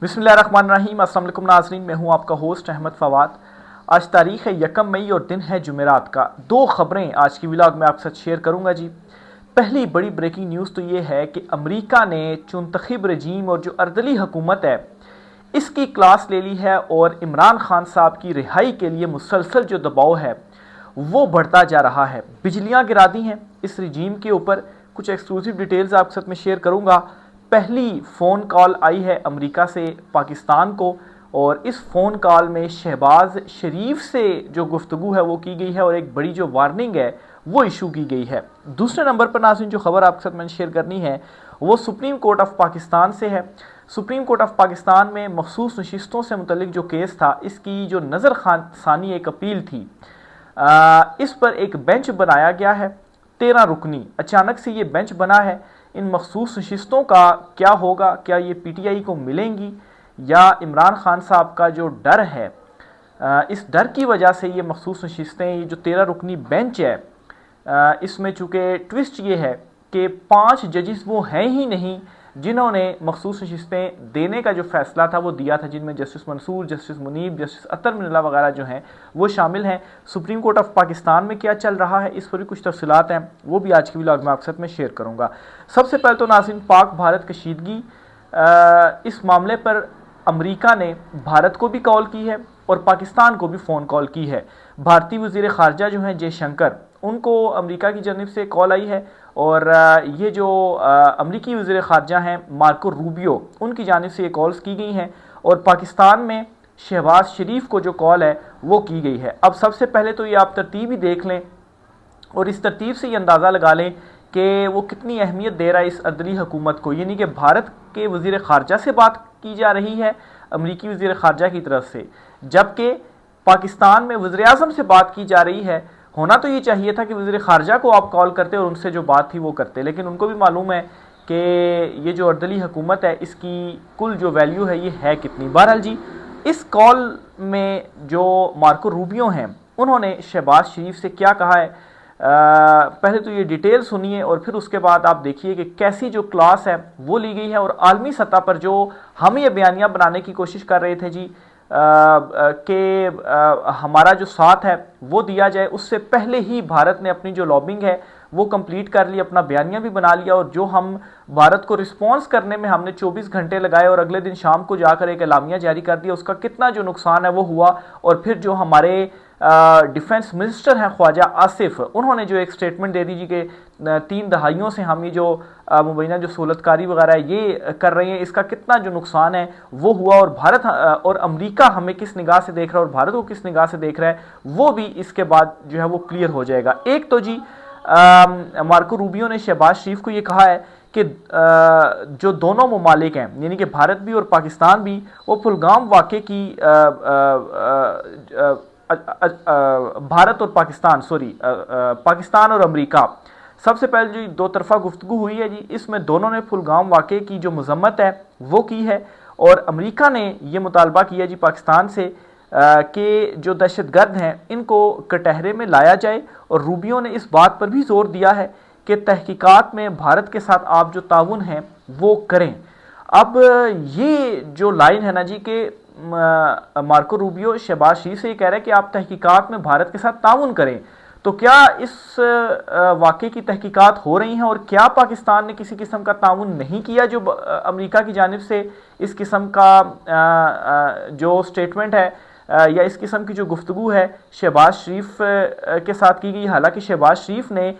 بسم اللہ الرحمن الرحیم۔ السلام علیکم ناظرین، میں ہوں آپ کا ہوسٹ احمد فواد۔ آج تاریخ ہے 1 مئی اور دن ہے جمعرات کا۔ دو خبریں آج کی ولاگ میں آپ کے ساتھ شیئر کروں گا جی۔ پہلی بڑی بریکنگ نیوز تو یہ ہے کہ امریکہ نے چنتخب رجیم اور جو اردلی حکومت ہے اس کی کلاس لے لی ہے، اور عمران خان صاحب کی رہائی کے لیے مسلسل جو دباؤ ہے وہ بڑھتا جا رہا ہے۔ بجلیاں گرا دی ہیں اس رجیم کے اوپر۔ کچھ ایکسکلوسیو ڈیٹیلز آپ کے ساتھ میں شیئر کروں گا۔ پہلی فون کال آئی ہے امریکہ سے پاکستان کو، اور اس فون کال میں شہباز شریف سے جو گفتگو ہے وہ کی گئی ہے، اور ایک بڑی جو وارننگ ہے وہ ایشو کی گئی ہے۔ دوسرے نمبر پر ناظرین جو خبر آپ کے ساتھ میں نے شیئر کرنی ہے وہ سپریم کورٹ آف پاکستان سے ہے۔ سپریم کورٹ آف پاکستان میں مخصوص نشستوں سے متعلق جو کیس تھا، اس کی جو نظر ثانی ایک اپیل تھی، اس پر ایک بینچ بنایا گیا ہے 13 رکنی۔ اچانک سے یہ بینچ بنا ہے۔ ان مخصوص نشستوں کا کیا ہوگا؟ کیا یہ پی ٹی آئی کو ملیں گی، یا عمران خان صاحب کا جو ڈر ہے، اس ڈر کی وجہ سے یہ مخصوص نشستیں، یہ جو 13 رکنی بینچ ہے، اس میں چونکہ ٹوسٹ یہ ہے کہ 5 ججز وہ ہیں ہی نہیں جنہوں نے مخصوص نشستیں دینے کا جو فیصلہ تھا وہ دیا تھا، جن میں جسٹس منصور، جسٹس منیب، جسٹس اطہر من اللہ وغیرہ جو ہیں وہ شامل ہیں۔ سپریم کورٹ آف پاکستان میں کیا چل رہا ہے اس پر بھی کچھ تفصیلات ہیں، وہ بھی آج کی ولاگ میں آپ کے ساتھ میں شیئر کروں گا۔ سب سے پہلے تو ناظرین، پاک بھارت کشیدگی، اس معاملے پر امریکہ نے بھارت کو بھی کال کی ہے اور پاکستان کو بھی فون کال کی ہے۔ بھارتی وزیر خارجہ جو ہیں جے شنکر، ان کو امریکہ کی جانب سے کال آئی ہے، اور یہ جو امریکی وزیر خارجہ ہیں مارکو روبیو، ان کی جانب سے یہ کالز کی گئی ہیں، اور پاکستان میں شہباز شریف کو جو کال ہے وہ کی گئی ہے۔ اب سب سے پہلے تو یہ آپ ترتیب ہی دیکھ لیں، اور اس ترتیب سے یہ اندازہ لگا لیں کہ وہ کتنی اہمیت دے رہا ہے اس عدلی حکومت کو، یعنی کہ بھارت کے وزیر خارجہ سے بات کی جا رہی ہے امریکی وزیر خارجہ کی طرف سے، جبکہ پاکستان میں وزیر اعظم سے بات کی جا رہی ہے۔ ہونا تو یہ چاہیے تھا کہ وزیر خارجہ کو آپ کال کرتے اور ان سے جو بات تھی وہ کرتے، لیکن ان کو بھی معلوم ہے کہ یہ جو اردلی حکومت ہے اس کی کل جو ویلیو ہے یہ ہے کتنی۔ بہرحال جی، اس کال میں جو مارکو روبیو ہیں انہوں نے شہباز شریف سے کیا کہا ہے، پہلے تو یہ ڈیٹیل سنیے، اور پھر اس کے بعد آپ دیکھیے کہ کیسی جو کلاس ہے وہ لی گئی ہے، اور عالمی سطح پر جو ہم یہ بیانیہ بنانے کی کوشش کر رہے تھے جی کہ ہمارا جو ساتھ ہے وہ دیا جائے، اس سے پہلے ہی بھارت نے اپنی جو لابنگ ہے وہ کمپلیٹ کر لی، اپنا بیانیہ بھی بنا لیا، اور جو ہم بھارت کو رسپانس کرنے میں ہم نے 24 گھنٹے لگائے اور اگلے دن شام کو جا کر ایک اعلامیہ جاری کر دیا، اس کا کتنا جو نقصان ہے وہ ہوا۔ اور پھر جو ہمارے ڈیفنس منسٹر ہیں خواجہ آصف، انہوں نے جو ایک سٹیٹمنٹ دے دی جی کہ 3 دہائیوں سے ہم یہ جو مبینہ جو سہولت کاری وغیرہ یہ کر رہے ہیں، اس کا کتنا جو نقصان ہے وہ ہوا، اور بھارت اور امریکہ ہمیں کس نگاہ سے دیکھ رہا ہے اور بھارت کو کس نگاہ سے دیکھ رہا ہے وہ بھی اس کے بعد جو ہے وہ کلیئر ہو جائے گا۔ ایک تو جی مارکو روبیو نے شہباز شریف کو یہ کہا ہے کہ جو دونوں ممالک ہیں، یعنی کہ بھارت بھی اور پاکستان بھی، وہ پہلگام واقعے کی بھارت اور پاکستان اور امریکہ، سب سے پہلے جو 2 طرفہ گفتگو ہوئی ہے جی، اس میں دونوں نے پہلگام واقعے کی جو مذمت ہے وہ کی ہے، اور امریکہ نے یہ مطالبہ کیا جی پاکستان سے کہ جو دہشت گرد ہیں ان کو کٹہرے میں لایا جائے، اور روبیو نے اس بات پر بھی زور دیا ہے کہ تحقیقات میں بھارت کے ساتھ آپ جو تعاون ہیں وہ کریں۔ اب یہ جو لائن ہے نا جی کہ مارکو روبیو شہباز شریف سے یہ کہہ رہا ہے کہ آپ تحقیقات میں بھارت کے ساتھ تعاون کریں، تو کیا اس واقعے کی تحقیقات ہو رہی ہیں، اور کیا پاکستان نے کسی قسم کا تعاون نہیں کیا جو امریکہ کی جانب سے اس قسم کا جو سٹیٹمنٹ ہے یا اس قسم کی جو گفتگو ہے شہباز شریف کے ساتھ کی گئی؟ حالانکہ شہباز شریف نے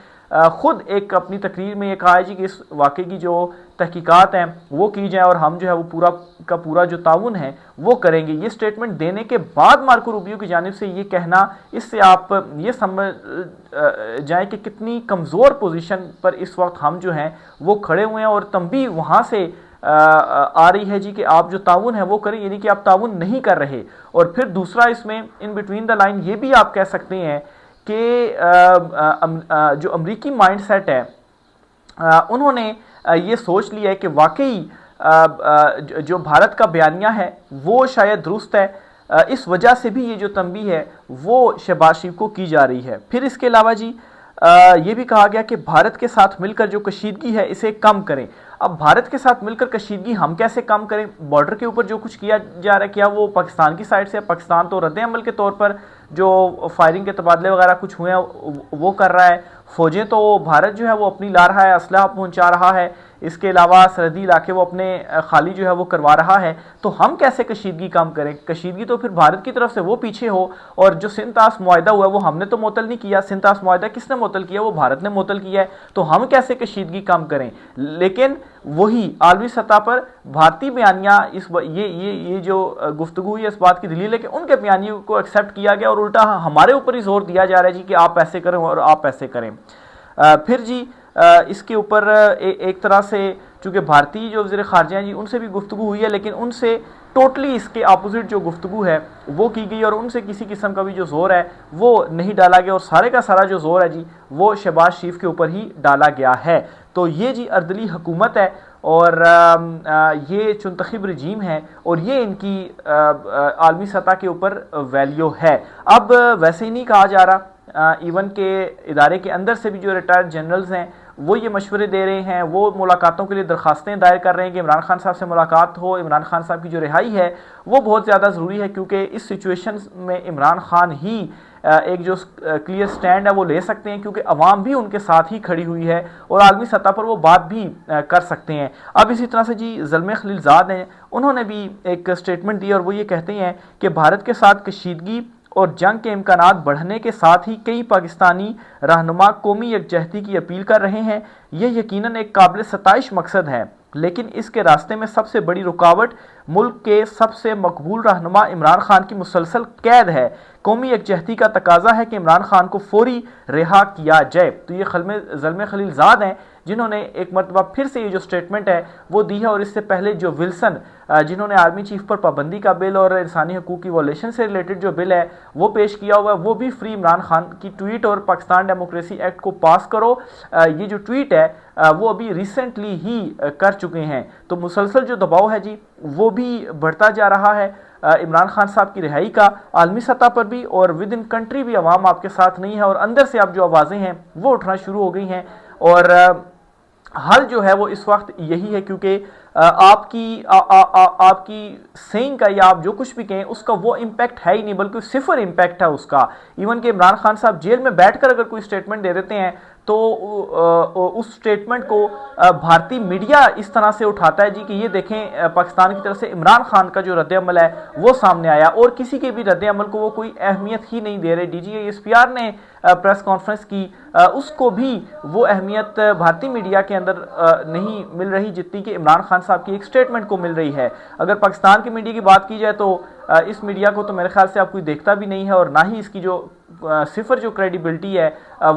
خود ایک اپنی تقریر میں یہ کہا ہے جی کہ اس واقعے کی جو تحقیقات ہیں وہ کی جائیں، اور ہم جو ہے وہ پورا کا پورا جو تعاون ہے وہ کریں گے۔ یہ سٹیٹمنٹ دینے کے بعد مارکو روبیو کی جانب سے یہ کہنا، اس سے آپ یہ سمجھ جائیں کہ کتنی کمزور پوزیشن پر اس وقت ہم جو ہیں وہ کھڑے ہوئے ہیں، اور تنبیہ وہاں سے آ رہی ہے جی کہ آپ جو تعاون ہے وہ کریں، یعنی کہ آپ تعاون نہیں کر رہے۔ اور پھر دوسرا اس میں ان بٹوین دا لائن یہ بھی آپ کہہ سکتے ہیں کہ جو امریکی مائنڈ سیٹ ہے، انہوں نے یہ سوچ لیا ہے کہ واقعی جو بھارت کا بیانیہ ہے وہ شاید درست ہے، اس وجہ سے بھی یہ جو تنبیہ ہے وہ شہباز شریف کو کی جا رہی ہے۔ پھر اس کے علاوہ جی یہ بھی کہا گیا کہ بھارت کے ساتھ مل کر جو کشیدگی ہے اسے کم کریں۔ اب بھارت کے ساتھ مل کر کشیدگی ہم کیسے کم کریں؟ بارڈر کے اوپر جو کچھ کیا جا رہا ہے کیا وہ پاکستان کی سائڈ سے؟ پاکستان تو رد عمل کے طور پر جو فائرنگ کے تبادلے وغیرہ کچھ ہوئے ہیں وہ کر رہا ہے، فوجیں تو بھارت جو ہے وہ اپنی لا رہا ہے، اسلحہ پہنچا رہا ہے، اس کے علاوہ سرحدی علاقے وہ اپنے خالی جو ہے وہ کروا رہا ہے، تو ہم کیسے کشیدگی کم کریں؟ کشیدگی تو پھر بھارت کی طرف سے وہ پیچھے ہو، اور جو سندھ طاس معاہدہ ہوا ہے وہ ہم نے تو معطل نہیں کیا، سندھ طاس معاہدہ کس نے معطل کیا؟ وہ بھارت نے معطل کیا ہے، تو ہم کیسے کشیدگی کم کریں؟ لیکن وہی عالمی سطح پر بھارتی بیانیہ یہ جو گفتگو ہوئی ہے اس بات کی دلیل ہے کہ ان کے بیانیوں کو ایکسیپٹ کیا گیا اور الٹا ہمارے اوپر ہی زور دیا جا رہا ہے جی کہ آپ ایسے کریں اور آپ ایسے کریں۔ پھر جی اس کے اوپر ایک طرح سے چونکہ بھارتی جو وزیر خارجہ ہیں جی ان سے بھی گفتگو ہوئی ہے، لیکن ان سے ٹوٹلی اس کے اپوزٹ جو گفتگو ہے وہ کی گئی، اور ان سے کسی قسم کا بھی جو زور ہے وہ نہیں ڈالا گیا، اور سارے کا سارا جو زور ہے جی وہ شہباز شریف کے اوپر ہی ڈالا گیا ہے۔ تو یہ جی اردلی حکومت ہے، اور یہ چنتخب رجیم ہے، اور یہ ان کی عالمی سطح کے اوپر ویلیو ہے۔ اب ویسے ہی نہیں کہا جا رہا، ایون کہ ادارے کے اندر سے بھی جو ریٹائرڈ جنرلز ہیں وہ یہ مشورے دے رہے ہیں، وہ ملاقاتوں کے لیے درخواستیں دائر کر رہے ہیں کہ عمران خان صاحب سے ملاقات ہو، عمران خان صاحب کی جو رہائی ہے وہ بہت زیادہ ضروری ہے، کیونکہ اس سچویشن میں عمران خان ہی ایک جو کلیئر سٹینڈ ہے وہ لے سکتے ہیں، کیونکہ عوام بھی ان کے ساتھ ہی کھڑی ہوئی ہے اور عالمی سطح پر وہ بات بھی کر سکتے ہیں۔ اب اسی طرح سے جی زلمے خلیل زاد ہیں، انہوں نے بھی ایک سٹیٹمنٹ دی اور وہ یہ کہتے ہیں کہ بھارت کے ساتھ کشیدگی اور جنگ کے امکانات بڑھنے کے ساتھ ہی کئی پاکستانی رہنما قومی یکجہتی کی اپیل کر رہے ہیں۔ یہ یقیناً ایک قابل ستائش مقصد ہے، لیکن اس کے راستے میں سب سے بڑی رکاوٹ ملک کے سب سے مقبول رہنما عمران خان کی مسلسل قید ہے۔ قومی یکجہتی کا تقاضا ہے کہ عمران خان کو فوری رہا کیا جائے۔ تو یہ زلمے خلیل زاد ہیں جنہوں نے ایک مرتبہ پھر سے یہ جو سٹیٹمنٹ ہے وہ دی ہے، اور اس سے پہلے جو ولسن جنہوں نے آرمی چیف پر پابندی کا بل اور انسانی حقوق کی وائلیشن سے ریلیٹڈ جو بل ہے وہ پیش کیا ہوا ہے، وہ بھی فری عمران خان کی ٹویٹ اور پاکستان ڈیموکریسی ایکٹ کو پاس کرو، یہ جو ٹویٹ ہے وہ ابھی ریسنٹلی ہی کر چکے ہیں۔ تو مسلسل جو دباؤ ہے جی وہ بھی بڑھتا جا رہا ہے عمران خان صاحب کی رہائی کا، عالمی سطح پر بھی اور ود ان کنٹری بھی عوام آپ کے ساتھ نہیں ہے، اور اندر سے اب جو آوازیں ہیں وہ اٹھنا شروع ہو گئی ہیں، اور حل جو ہے وہ اس وقت یہی ہے، کیونکہ آپ کی سینگ کا یا آپ جو کچھ بھی کہیں اس کا وہ امپیکٹ ہے ہی نہیں، بلکہ صفر امپیکٹ ہے اس کا۔ ایون کہ عمران خان صاحب جیل میں بیٹھ کر اگر کوئی سٹیٹمنٹ دے دیتے ہیں تو اس سٹیٹمنٹ کو بھارتی میڈیا اس طرح سے اٹھاتا ہے جی کہ یہ دیکھیں پاکستان کی طرف سے عمران خان کا جو رد عمل ہے وہ سامنے آیا، اور کسی کے بھی رد عمل کو وہ کوئی اہمیت ہی نہیں دے رہے۔ D G S P R نے پریس کانفرنس کی، اس کو بھی وہ اہمیت بھارتی میڈیا کے اندر نہیں مل رہی جتنی کہ عمران خان صاحب کی ایک سٹیٹمنٹ کو مل رہی ہے۔ اگر پاکستان کی میڈیا کی بات کی جائے تو اس میڈیا کو تو میرے خیال سے اب کوئی دیکھتا بھی نہیں ہے، اور نہ ہی اس کی جو صفر جو کریڈیبلٹی ہے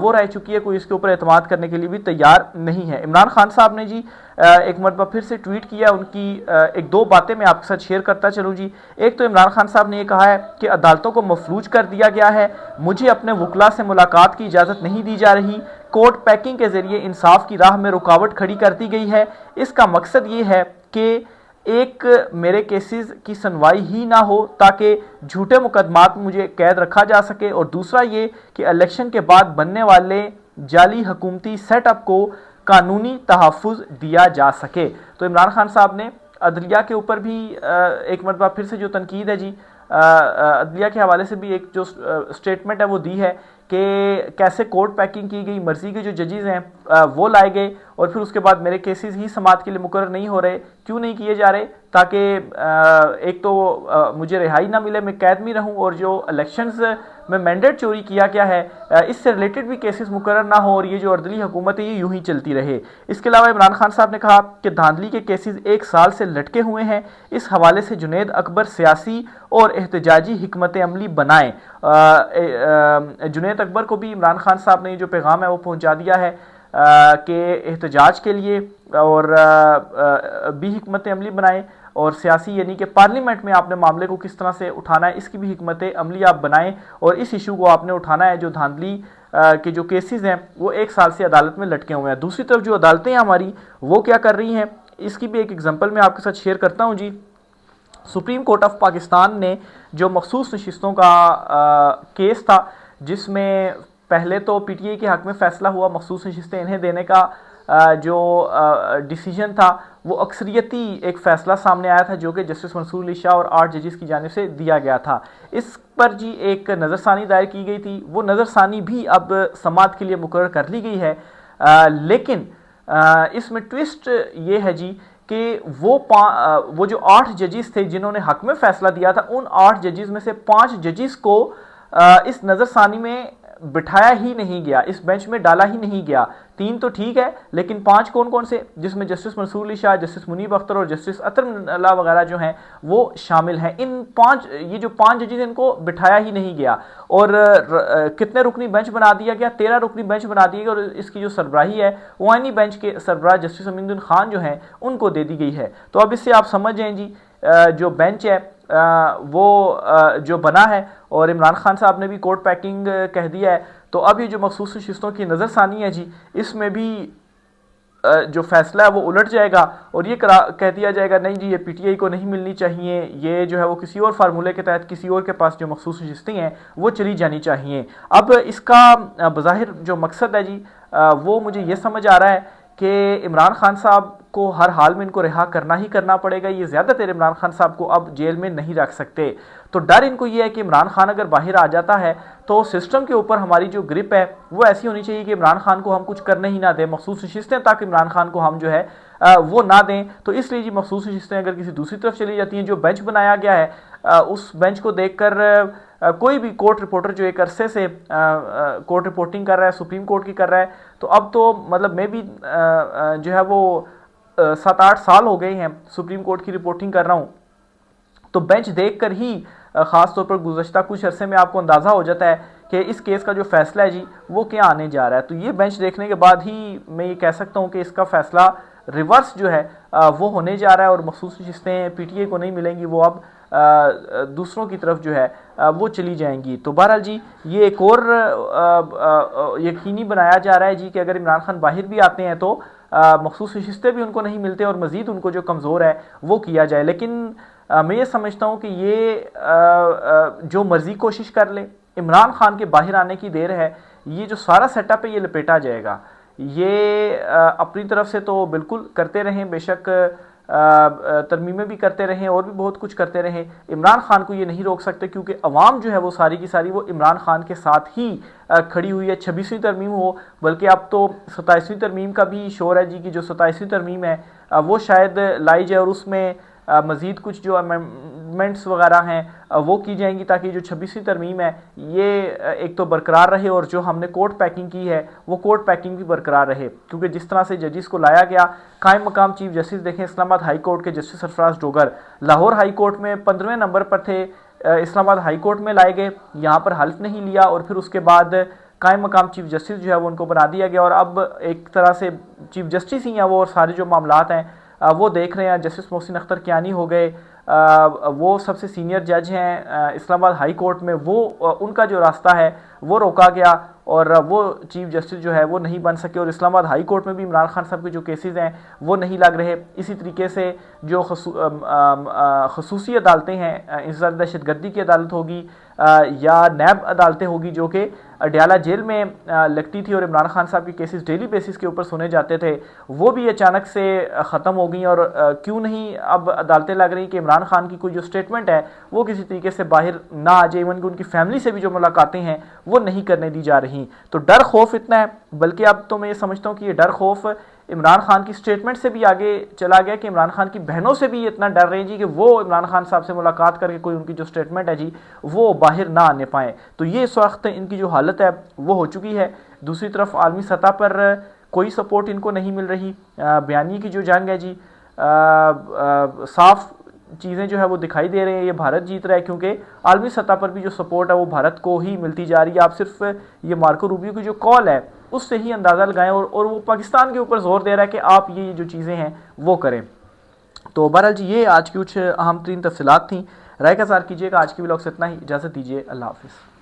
وہ رہ چکی ہے، کوئی اس کے اوپر اعتماد کرنے کے لیے بھی تیار نہیں ہے۔ عمران خان صاحب نے جی ایک مرتبہ پھر سے ٹویٹ کیا، ان کی ایک دو باتیں میں آپ کے ساتھ شیئر کرتا چلوں جی۔ ایک تو عمران خان صاحب نے یہ کہا ہے کہ عدالتوں کو مفلوج کر دیا گیا ہے، مجھے اپنے وکلا سے ملاقات کی اجازت نہیں دی جا رہی، کورٹ پیکنگ کے ذریعے انصاف کی راہ میں رکاوٹ کھڑی کر دی گئی ہے، اس کا مقصد یہ ہے کہ ایک میرے کیسز کی سنوائی ہی نہ ہو تاکہ جھوٹے مقدمات میں مجھے قید رکھا جا سکے، اور دوسرا یہ کہ الیکشن کے بعد بننے والے جعلی حکومتی سیٹ اپ کو قانونی تحفظ دیا جا سکے۔ تو عمران خان صاحب نے عدلیہ کے اوپر بھی ایک مرتبہ پھر سے جو تنقید ہے جی عدلیہ کے حوالے سے بھی ایک جو سٹیٹمنٹ ہے وہ دی ہے کہ کیسے کورٹ پیکنگ کی گئی، مرضی کے جو ججز ہیں وہ لائے گئے، اور پھر اس کے بعد میرے کیسز ہی سماعت کے لیے مقرر نہیں ہو رہے، کیوں نہیں کیے جا رہے؟ تاکہ ایک تو مجھے رہائی نہ ملے، میں قید میں رہوں، اور جو الیکشنز میں مینڈیٹ چوری کیا گیا ہے اس سے ریلیٹڈ بھی کیسز مقرر نہ ہوں، اور یہ جو اردلی حکومت ہے یہ یوں ہی چلتی رہے۔ اس کے علاوہ عمران خان صاحب نے کہا کہ دھاندلی کے کیسز 1 سال سے لٹکے ہوئے ہیں، اس حوالے سے جنید اکبر سیاسی اور احتجاجی حکمت عملی بنائیں۔ جنید اکبر کو بھی عمران خان صاحب نے یہ جو پیغام ہے وہ پہنچا دیا ہے کہ احتجاج کے لیے اور بھی حکمت عملی بنائیں، اور سیاسی یعنی کہ پارلیمنٹ میں آپ نے معاملے کو کس طرح سے اٹھانا ہے اس کی بھی حکمت عملی آپ بنائیں، اور اس ایشو کو آپ نے اٹھانا ہے جو دھاندلی کے جو کیسز ہیں وہ 1 سال سے عدالت میں لٹکے ہوئے ہیں۔ دوسری طرف جو عدالتیں ہیں ہماری وہ کیا کر رہی ہیں، اس کی بھی ایک ایگزامپل میں آپ کے ساتھ شیئر کرتا ہوں جی۔ سپریم کورٹ آف پاکستان نے جو مخصوص نشستوں کا کیس تھا، جس میں پہلے تو پی ٹی آئی کے حق میں فیصلہ ہوا مخصوص نشستیں انہیں دینے کا، جو ڈیسیجن تھا وہ اکثریتی ایک فیصلہ سامنے آیا تھا جو کہ جسٹس منصور علی شاہ اور 8 ججز کی جانب سے دیا گیا تھا. اس پر جی ایک نظر ثانی دائر کی گئی تھی. وہ نظر ثانی بھی اب سماعت کے لیے مقرر کر لی گئی ہے, لیکن اس میں ٹوسٹ یہ ہے جی کہ وہ جو 8 ججز تھے جنہوں نے حق میں فیصلہ دیا تھا, ان 8 ججز میں سے 5 ججز کو اس نظر ثانی میں بٹھایا ہی نہیں گیا, اس بینچ میں ڈالا ہی نہیں گیا. 3 تو ٹھیک ہے, لیکن 5 کون کون سے, جس میں جسٹس منصور علی شاہ, جسٹس منیب اختر اور جسٹس عطر اللہ وغیرہ جو ہیں وہ شامل ہیں. یہ جو 5 ججز ان کو بٹھایا ہی نہیں گیا. اور کتنے رکنی بینچ بنا دیا گیا؟ 13 رکنی بینچ بنا دیا گیا, اور اس کی جو سربراہی ہے وہ آئینی بینچ کے سربراہ جسٹس امین الدین خان جو ہیں ان کو دے دی گئی ہے. تو اب اس سے آپ سمجھ جائیں جی جو بینچ ہے وہ جو بنا ہے, اور عمران خان صاحب نے بھی کورٹ پیکنگ کہہ دیا ہے. تو اب یہ جو مخصوص نشستوں کی نظر ثانی ہے جی, اس میں بھی جو فیصلہ ہے وہ الٹ جائے گا, اور یہ کہہ دیا جائے گا نہیں جی یہ پی ٹی آئی کو نہیں ملنی چاہیے, یہ جو ہے وہ کسی اور فارمولے کے تحت کسی اور کے پاس جو مخصوص نشستیں ہیں وہ چلی جانی چاہیے. اب اس کا بظاہر جو مقصد ہے جی وہ مجھے یہ سمجھ آ رہا ہے کہ عمران خان صاحب کو ہر حال میں ان کو رہا کرنا ہی کرنا پڑے گا. یہ زیادہ تر عمران خان صاحب کو اب جیل میں نہیں رکھ سکتے. تو ڈر ان کو یہ ہے کہ عمران خان اگر باہر آ جاتا ہے تو سسٹم کے اوپر ہماری جو گرپ ہے وہ ایسی ہونی چاہیے کہ عمران خان کو ہم کچھ کرنے ہی نہ دیں, مخصوص نشستیں تک عمران خان کو ہم جو ہے وہ نہ دیں. تو اس لیے جی مخصوص نشستیں اگر کسی دوسری طرف چلی جاتی ہیں, جو بینچ بنایا گیا ہے اس بینچ کو دیکھ کر کوئی بھی کورٹ رپورٹر جو ایک عرصے سے کورٹ رپورٹنگ کر رہا ہے, سپریم کورٹ کی کر رہا ہے, تو اب تو مطلب میں بھی جو ہے وہ 7-8 سال ہو گئے ہیں سپریم کورٹ کی رپورٹنگ کر رہا ہوں. تو بینچ دیکھ کر ہی خاص طور پر گزشتہ کچھ عرصے میں آپ کو اندازہ ہو جاتا ہے کہ اس کیس کا جو فیصلہ ہے جی وہ کیا آنے جا رہا ہے. تو یہ بینچ دیکھنے کے بعد ہی میں یہ کہہ سکتا ہوں کہ اس کا فیصلہ ریورس جو ہے وہ ہونے جا رہا ہے, اور مخصوص نشستیں پی ٹی آئی کو نہیں ملیں گی, وہ اب دوسروں کی طرف جو ہے وہ چلی جائیں گی. تو بہرحال جی یہ ایک اور یقینی بنایا جا رہا ہے جی کہ اگر عمران خان باہر بھی آتے ہیں تو مخصوص نشستیں بھی ان کو نہیں ملتے, اور مزید ان کو جو کمزور ہے وہ کیا جائے. لیکن میں یہ سمجھتا ہوں کہ یہ جو مرضی کوشش کر لے, عمران خان کے باہر آنے کی دیر ہے. یہ جو سارا سیٹ اپ ہے یہ لپیٹا جائے گا. یہ اپنی طرف سے تو بالکل کرتے رہیں, بے شک ترمیمیں بھی کرتے رہیں اور بھی بہت کچھ کرتے رہیں, عمران خان کو یہ نہیں روک سکتے, کیونکہ عوام جو ہے وہ ساری کی ساری وہ عمران خان کے ساتھ ہی کھڑی ہوئی ہے. 26ویں ترمیم ہو, بلکہ اب تو 27ویں ترمیم کا بھی شور ہے جی کہ جو 27ویں ترمیم ہے وہ شاید لائی جائے, اور اس میں مزید کچھ جو امینڈمنٹس وغیرہ ہیں وہ کی جائیں گی, تاکہ جو 26ویں ترمیم ہے یہ ایک تو برقرار رہے, اور جو ہم نے کورٹ پیکنگ کی ہے وہ کورٹ پیکنگ بھی برقرار رہے. کیونکہ جس طرح سے ججز کو لایا گیا, قائم مقام چیف جسٹس دیکھیں اسلام آباد ہائی کورٹ کے جسٹس سرفراز ڈوگر لاہور ہائی کورٹ میں 15ویں نمبر پر تھے, اسلام آباد ہائی کورٹ میں لائے گئے, یہاں پر حلف نہیں لیا, اور پھر اس کے بعد قائم مقام چیف جسٹس جو ہے وہ ان کو بنا دیا گیا, اور اب ایک طرح سے چیف جسٹس ہی ہیں وہ, اور سارے جو معاملات ہیں وہ دیکھ رہے ہیں. جسٹس محسن اختر کیانی ہو گئے, وہ سب سے سینئر جج ہیں اسلام آباد ہائی کورٹ میں, وہ ان کا جو راستہ ہے وہ روکا گیا, اور وہ چیف جسٹس جو ہے وہ نہیں بن سکے, اور اسلام آباد ہائی کورٹ میں بھی عمران خان صاحب کے جو کیسز ہیں وہ نہیں لگ رہے. اسی طریقے سے جو خصوصی عدالتیں ہیں, انسداد دہشت گردی کی عدالت ہوگی یا نیب عدالتیں ہوگی جو کہ اڈیالہ جیل میں لگتی تھی, اور عمران خان صاحب کے کیسز ڈیلی بیسس کے اوپر سنے جاتے تھے, وہ بھی اچانک سے ختم ہو گئیں. اور کیوں نہیں اب عدالتیں لگ رہی کہ عمران خان کی کوئی جو سٹیٹمنٹ ہے وہ کسی طریقے سے باہر نہ آ جائے, ایون کہ ان کی فیملی سے بھی جو ملاقاتیں ہیں وہ نہیں کرنے دی جا رہی. تو ڈر خوف اتنا ہے, بلکہ اب تو میں یہ سمجھتا ہوں کہ یہ ڈر خوف عمران خان کی سٹیٹمنٹ سے بھی آگے چلا گیا, کہ عمران خان کی بہنوں سے بھی اتنا ڈر رہے جی کہ وہ عمران خان صاحب سے ملاقات کر کے کوئی ان کی جو سٹیٹمنٹ ہے جی وہ باہر نہ آنے پائیں. تو یہ اس وقت ان کی جو حالت ہے وہ ہو چکی ہے. دوسری طرف عالمی سطح پر کوئی سپورٹ ان کو نہیں مل رہی. بیانی کی جو جنگ ہے جی صاف چیزیں جو ہے وہ دکھائی دے رہے ہیں, یہ بھارت جیت رہا ہے, کیونکہ عالمی سطح پر بھی جو سپورٹ ہے وہ بھارت کو ہی ملتی جا رہی ہے. آپ صرف یہ مارکو روبیو کی جو کال ہے اس سے ہی اندازہ لگائیں, اور وہ پاکستان کے اوپر زور دے رہا ہے کہ آپ یہ جو چیزیں ہیں وہ کریں. تو بہرحال جی یہ آج کی کچھ اہم ترین تفصیلات تھیں. رائے کا اظہار کیجیے گا. آج کی ولاگ سے اتنا ہی, اجازت دیجیے, اللہ حافظ.